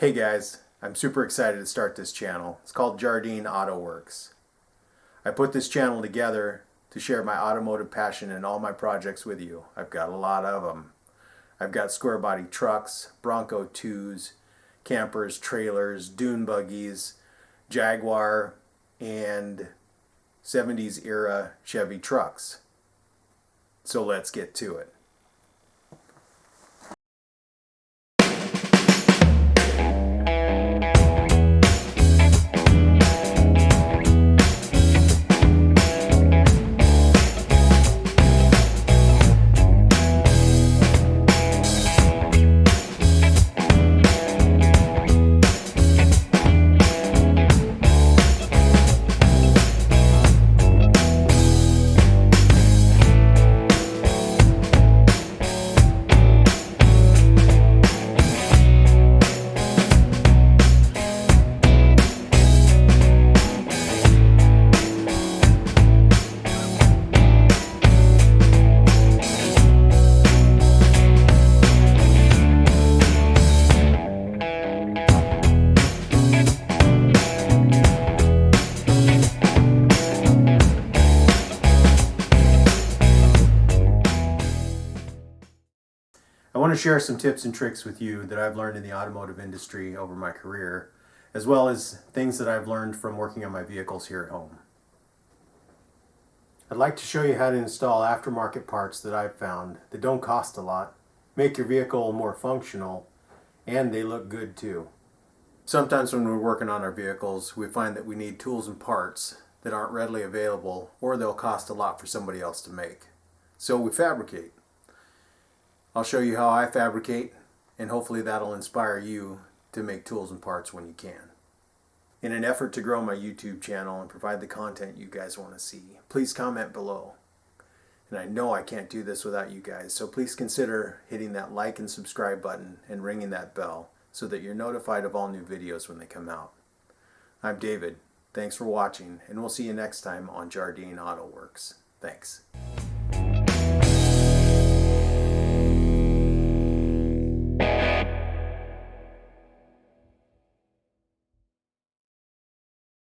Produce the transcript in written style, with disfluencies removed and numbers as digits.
Hey guys, I'm super excited to start this channel. It's called Jardin Autoworks. I put this channel together to share my automotive passion and all my projects with you. I've got a lot of them. I've got square body trucks, Bronco 2s, campers, trailers, dune buggies, Jaguar, and 70s era Chevy trucks. So let's get to it. I want to share some tips and tricks with you that I've learned in the automotive industry over my career, as well as things that I've learned from working on my vehicles here at home. I'd like to show you how to install aftermarket parts that I've found that don't cost a lot, make your vehicle more functional, and they look good too. Sometimes when we're working on our vehicles, we find that we need tools and parts that aren't readily available, or they'll cost a lot for somebody else to make. So we fabricate. I'll show you how I fabricate, and hopefully that'll inspire you to make tools and parts when you can. In an effort to grow my YouTube channel and provide the content you guys want to see, please comment below. And I know I can't do this without you guys, so please consider hitting that like and subscribe button and ringing that bell so that you're notified of all new videos when they come out. I'm David. Thanks for watching, and we'll see you next time on Jardin Autoworks. Thanks.